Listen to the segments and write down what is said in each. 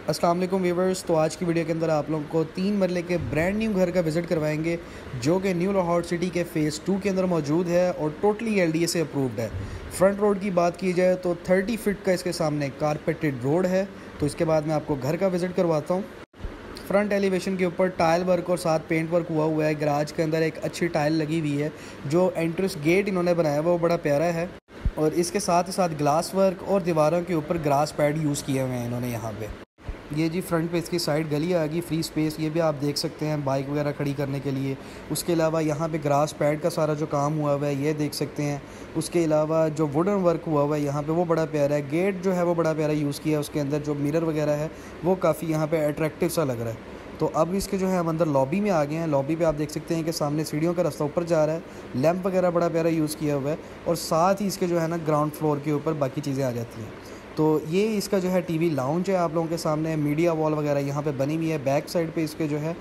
अस्सलाम वालेकुम व्यूवर्स। तो आज की वीडियो के अंदर आप लोगों को 3 मरले के ब्रांड न्यू घर का विज़िट करवाएंगे जो कि न्यू लाहौर सिटी के फ़ेज़ 2 के अंदर मौजूद है और टोटली LDA से अप्रूव्ड है। फ्रंट रोड की बात की जाए तो 30 फीट का इसके सामने कारपेटेड रोड है। तो इसके बाद मैं आपको घर का विज़िट करवाता हूँ। फ्रंट एलिवेशन के ऊपर टाइल वर्क और साथ पेंट वर्क हुआ है। गराज के अंदर एक अच्छी टाइल लगी हुई है। जो एंट्रेंस गेट इन्होंने बनाया हुआ वो बड़ा प्यारा है और इसके साथ ही साथ ग्लास वर्क और दीवारों के ऊपर ग्रास पैड यूज़ किए हुए हैं इन्होंने यहाँ पे। ये जी फ्रंट पे इसकी साइड गली आ गई, फ्री स्पेस ये भी आप देख सकते हैं बाइक वगैरह खड़ी करने के लिए। उसके अलावा यहाँ पे ग्रास पैड का सारा जो काम हुआ हुआ है ये देख सकते हैं। उसके अलावा जो वुडन वर्क हुआ हुआ है यहाँ पे वो बड़ा प्यारा है। गेट जो है वो बड़ा प्यारा यूज़ किया है। उसके अंदर जो मिरर वगैरह है वो काफ़ी यहाँ पे अट्रैक्टिव सा लग रहा है। तो अब इसके जो है हम अंदर लॉबी में आ गए हैं। लॉबी पे आप देख सकते हैं कि सामने सीढ़ियों का रास्ता ऊपर जा रहा है। लैंप वगैरह बड़ा प्यारा यूज़ किया हुआ है और साथ ही इसके जो है ना ग्राउंड फ्लोर के ऊपर बाकी चीज़ें आ जाती हैं। तो ये इसका जो है टीवी लाउंज है आप लोगों के सामने। मीडिया वॉल वगैरह यहाँ पे बनी हुई है। बैक साइड पे इसके जो है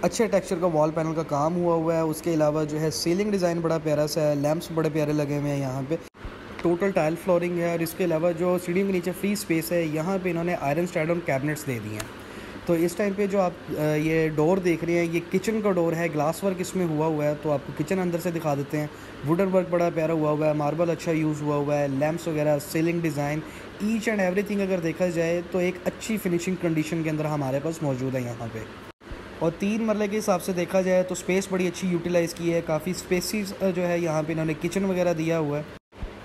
अच्छे टेक्सचर का वॉल पैनल का काम हुआ है। उसके अलावा जो है सीलिंग डिज़ाइन बड़ा प्यारा सा है। लैंप्स बड़े प्यारे लगे हुए हैं यहाँ पे। टोटल टाइल फ्लोरिंग है और इसके अलावा जो सीढ़ियों के नीचे फ्री स्पेस है यहाँ पे इन्होंने आयरन स्टैंड और कैबिनेट्स दे दिए हैं। तो इस टाइम पे जो आप ये डोर देख रहे हैं ये किचन का डोर है। ग्लास वर्क इसमें हुआ है। तो आपको किचन अंदर से दिखा देते हैं। वुडन वर्क बड़ा प्यारा हुआ है। मार्बल अच्छा यूज़ हुआ है। लैंप्स वगैरह, ceiling design, each and everything अगर देखा जाए तो एक अच्छी फिनिशिंग कंडीशन के अंदर हमारे पास मौजूद है यहाँ पे। और 3 मरले के हिसाब से देखा जाए तो स्पेस बड़ी अच्छी यूटिलाइज़ की है। काफ़ी स्पेसिस जो है यहाँ पे इन्होंने किचन वगैरह दिया हुआ है।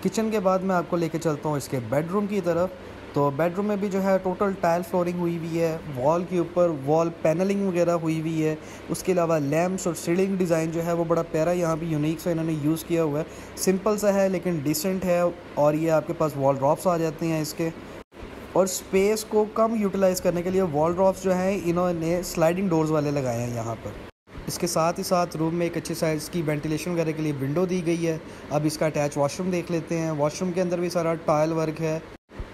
किचन के बाद मैं आपको लेके चलता हूँ इसके बेडरूम की तरफ। तो बेडरूम में भी जो है टोटल टाइल फ्लोरिंग हुई है। वॉल के ऊपर वॉल पैनलिंग वगैरह हुई है। उसके अलावा लैम्प्स और सीलिंग डिज़ाइन जो है वो बड़ा प्यारा यहाँ पे यूनिक सा इन्होंने यूज़ किया हुआ है। सिंपल सा है लेकिन डिसेंट है। और ये आपके पास वॉल ड्रॉप्स आ जाते हैं इसके। और स्पेस को कम यूटिलाइज़ करने के लिए वॉल ड्रॉप्स जो हैं इन्होंने स्लाइडिंग डोर्स वाले लगाए हैं यहाँ पर। इसके साथ ही साथ रूम में एक अच्छे साइज़ की वेंटिलेशन वगैरह के लिए विंडो दी गई है। अब इसका अटैच वॉशरूम देख लेते हैं। वॉशरूम के अंदर भी सारा टाइल वर्क है।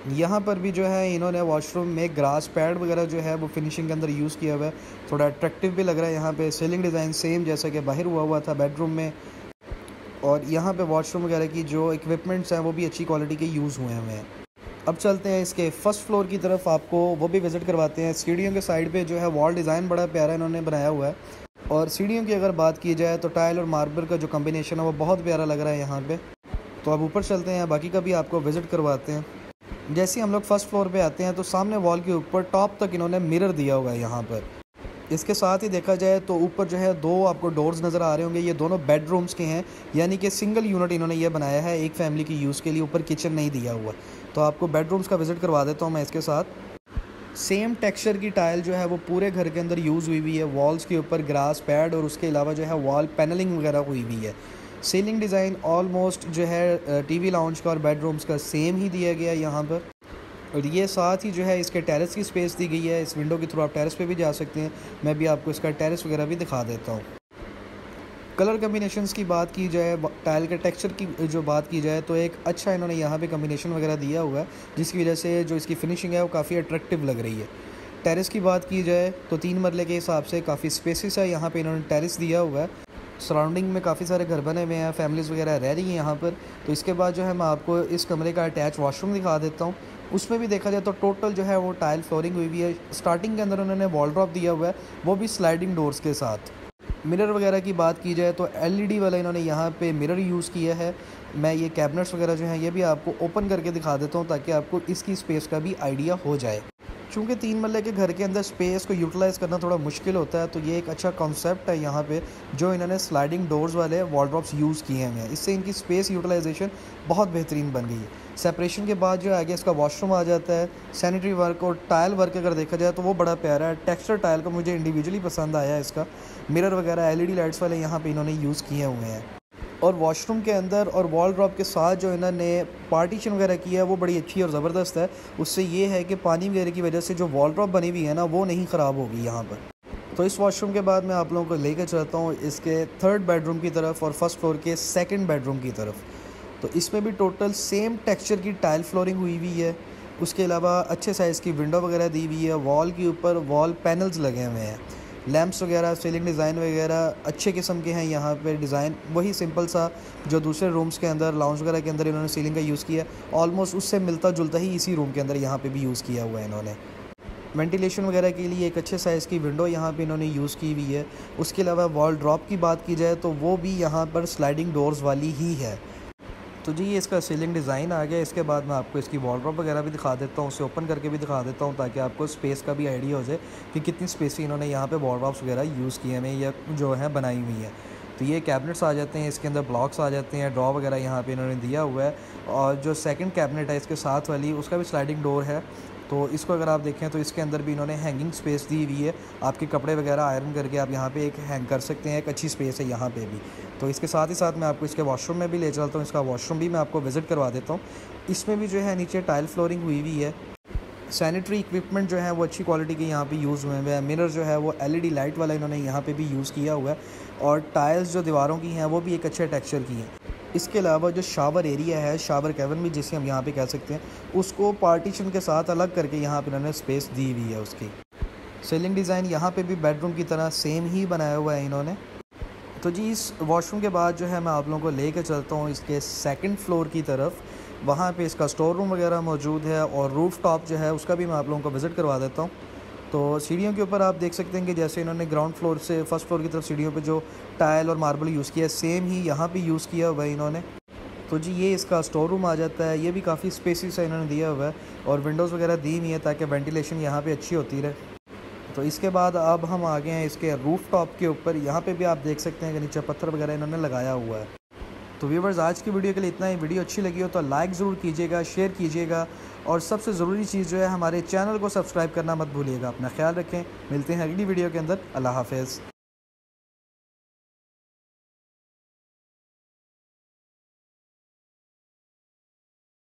यहाँ पर भी जो है इन्होंने वॉशरूम में ग्रास पैड वगैरह जो है वो फिनिशिंग के अंदर यूज़ किया हुआ है। थोड़ा अट्रैक्टिव भी लग रहा है यहाँ पे। सीलिंग डिज़ाइन सेम जैसा कि बाहर हुआ था बेडरूम में। और यहाँ पे वॉशरूम वगैरह की जो इक्विपमेंट्स हैं वो भी अच्छी क्वालिटी के यूज़ हुए हैं। अब चलते हैं इसके फर्स्ट फ्लोर की तरफ, आपको वो भी विज़िट करवाते हैं। सीढ़ियों के साइड पे जो है वॉल डिज़ाइन बड़ा प्यारा इन्होंने बनाया हुआ है। और सीढ़ियों की अगर बात की जाए तो टाइल और मार्बल का जो कम्बिनेशन है वो बहुत प्यारा लग रहा है यहाँ पे। तो अब ऊपर चलते हैं, बाकी का भी आपको विज़िट करवाते हैं। जैसे हम लोग फर्स्ट फ्लोर पे आते हैं तो सामने वॉल के ऊपर टॉप तक इन्होंने मिरर दिया हुआ है यहाँ पर। इसके साथ ही देखा जाए तो ऊपर जो है 2 आपको डोर्स नज़र आ रहे होंगे। ये दोनों बेडरूम्स के हैं, यानी कि सिंगल यूनिट इन्होंने ये बनाया है एक फैमिली की यूज़ के लिए। ऊपर किचन नहीं दिया हुआ। तो आपको बेडरूम्स का विज़िट करवा देता हूँ मैं इसके साथ। सेम टेक्सचर की टाइल जो है वो पूरे घर के अंदर यूज़ हुई है। वॉल्स के ऊपर ग्रास पैड और उसके अलावा जो है वॉल पैनलिंग वगैरह हुई है। सीलिंग डिज़ाइन ऑलमोस्ट जो है टीवी लाउंज का और बेडरूम्स का सेम ही दिया गया है यहाँ पर। और ये साथ ही जो है इसके टेरेस की स्पेस दी गई है। इस विंडो के थ्रू आप टेरेस पे भी जा सकते हैं। मैं भी आपको इसका टेरेस वगैरह भी दिखा देता हूँ। कलर कम्बिनेशंस की बात की जाए, टाइल के टेक्सचर की जो बात की जाए तो एक अच्छा इन्होंने यहाँ पे कम्बिनेशन वगैरह दिया हुआ है जिसकी वजह से जो इसकी फिनिशिंग है वो काफ़ी अट्रैक्टिव लग रही है। टेरेस की बात की जाए तो 3 मरले के हिसाब से काफ़ी स्पेसिस है। यहाँ पे इन्होंने टेरेस दिया हुआ है। सराउंडिंग में काफ़ी सारे घर बने हुए हैं, फैमिलीज़ वगैरह रह रही हैं यहाँ पर। तो इसके बाद जो है मैं आपको इस कमरे का अटैच वॉशरूम दिखा देता हूँ। उसमें भी देखा जाए तो टोटल जो है वो टाइल फ्लोरिंग हुई है। स्टार्टिंग के अंदर उन्होंने वॉल ड्रॉप दिया हुआ है, वो भी स्लाइडिंग डोर्स के साथ। मिरर वगैरह की बात की जाए तो LED वाला इन्होंने यहाँ पे मिरर यूज़ किया है। मैं ये कैबिनेट्स वगैरह जो हैं ये भी आपको ओपन करके दिखा देता हूँ ताकि आपको इसकी स्पेस का भी आइडिया हो जाए। चूँकि 3 मरले के घर के अंदर स्पेस को यूटिलाइज़ करना थोड़ा मुश्किल होता है तो ये एक अच्छा कॉन्सेप्ट है यहाँ पे जो इन्होंने स्लाइडिंग डोर्स वाले वॉलड्रॉप्स यूज़ किए हुए हैं। इससे इनकी स्पेस यूटिलाइजेशन बहुत बेहतरीन बन गई है। सेपरेशन के बाद जो आगे इसका वॉशरूम आ जाता है। सैनिटरी वर्क और टाइल वर्क अगर देखा जाए तो वो बड़ा प्यारा है। टेक्सचर टाइल का मुझे इंडिविजुअली पसंद आया इसका। मिरर वगैरह LED लाइट्स वाले यहाँ पे इन्होंने यूज़ किए हुए हैं। और वॉशरूम के अंदर और वॉल ड्रॉप के साथ जो इन्होंने पार्टीशन वगैरह किया है वो बड़ी अच्छी और ज़बरदस्त है। उससे ये है कि पानी वगैरह की वजह से जो वॉल ड्रॉप बनी हुई है ना वो नहीं ख़राब होगी यहाँ पर। तो इस वॉशरूम के बाद मैं आप लोगों को लेकर चलता हूँ इसके 3rd बेडरूम की तरफ और फर्स्ट फ्लोर के 2nd बेडरूम की तरफ। तो इसमें भी टोटल सेम टेक्सचर की टाइल फ्लोरिंग हुई है। उसके अलावा अच्छे साइज़ की विंडो वगैरह दी हुई है। वॉल के ऊपर वॉल पैनल्स लगे हुए हैं। लैंप्स वगैरह, सीलिंग डिज़ाइन वगैरह अच्छे किस्म के हैं यहाँ पे। डिज़ाइन वही सिंपल सा जो दूसरे रूम्स के अंदर लाउंज वगैरह के अंदर इन्होंने सीलिंग का यूज़ किया, ऑलमोस्ट उससे मिलता जुलता ही इसी रूम के अंदर यहाँ पे भी यूज़ किया हुआ है इन्होंने। वेंटिलेशन वगैरह के लिए एक अच्छे साइज़ की विंडो यहाँ पे इन्होंने यूज़ की हुई है। उसके अलावा वॉल ड्रॉप की बात की जाए तो वो भी यहाँ पर स्लाइडिंग डोर्स वाली ही है। तो जी ये इसका सीलिंग डिज़ाइन आ गया। इसके बाद मैं आपको इसकी वॉल ड्रॉप वगैरह भी दिखा देता हूँ, उसे ओपन करके भी दिखा देता हूँ ताकि आपको स्पेस का भी आइडिया हो जाए कि कितनी स्पेस इन्होंने यहाँ पे वॉल ड्रॉप्स वगैरह यूज़ किए हैं या जो है बनाई हुई है। तो ये कैबिनेट्स आ जाते हैं, इसके अंदर ब्लॉक्स आ जाते हैं, ड्रॉ वगैरह यहाँ पे इन्होंने दिया हुआ है। और जो सेकंड कैबिनेट है इसके साथ वाली, उसका भी स्लाइडिंग डोर है। तो इसको अगर आप देखें तो इसके अंदर भी इन्होंने हैंगिंग स्पेस दी हुई है। आपके कपड़े वगैरह आयरन करके आप यहाँ पे एक हैंग कर सकते हैं, एक अच्छी स्पेस है यहाँ पे भी। तो इसके साथ ही साथ मैं आपको इसके वॉशरूम में भी ले चलता हूँ। इसका वॉशरूम भी मैं आपको विज़िट करवा देता हूँ। इसमें भी जो है नीचे टाइल फ्लोरिंग हुई हुई है। सैनिटरी इक्विपमेंट जो है वो अच्छी क्वालिटी के यहाँ पे यूज़ हुए हैं। मिरर जो है वो LED लाइट वाला इन्होंने यहाँ पे भी यूज़ किया हुआ है। और टाइल्स जो दीवारों की हैं वो भी एक अच्छे टेक्सचर की हैं। इसके अलावा जो शावर एरिया है, शावर केबिन भी जिसे हम यहाँ पे कह सकते हैं, उसको पार्टीशन के साथ अलग करके यहाँ पे इन्होंने स्पेस दी हुई है। उसकी सीलिंग डिज़ाइन यहाँ पे भी बेडरूम की तरह सेम ही बनाया हुआ है इन्होंने। तो जी इस वॉशरूम के बाद जो है मैं आप लोगों को लेकर चलता हूँ इसके सेकंड फ्लोर की तरफ। वहाँ पे इसका स्टोर रूम वगैरह मौजूद है और रूफ़ टॉप जो है उसका भी मैं आप लोगों को विज़िट करवा देता हूँ। तो सीढ़ियों के ऊपर आप देख सकते हैं कि जैसे इन्होंने ग्राउंड फ्लोर से फर्स्ट फ्लोर की तरफ सीढ़ियों पे जो टाइल और मार्बल यूज़ किया है, सेम ही यहाँ पे यूज़ किया हुआ है इन्होंने। तो जी ये इसका स्टोर रूम आ जाता है। ये भी काफ़ी स्पेसिस है इन्होंने दिया हुआ है और विंडोज़ वगैरह दी हुई है ताकि वेंटिलेशन यहाँ पे अच्छी होती रहे। तो इसके बाद अब हम आ गए हैं इसके रूफ़ टॉप के ऊपर। यहाँ पे भी आप देख सकते हैं कि नीचे पत्थर वगैरह इन्होंने लगाया हुआ है। तो व्यूअर्स आज की वीडियो के लिए इतना ही। वीडियो अच्छी लगी हो तो लाइक ज़रूर कीजिएगा, शेयर कीजिएगा और सबसे ज़रूरी चीज़ जो है हमारे चैनल को सब्सक्राइब करना मत भूलिएगा। अपना ख्याल रखें, मिलते हैं अगली वीडियो के अंदर। अल्लाह हाफ़िज़।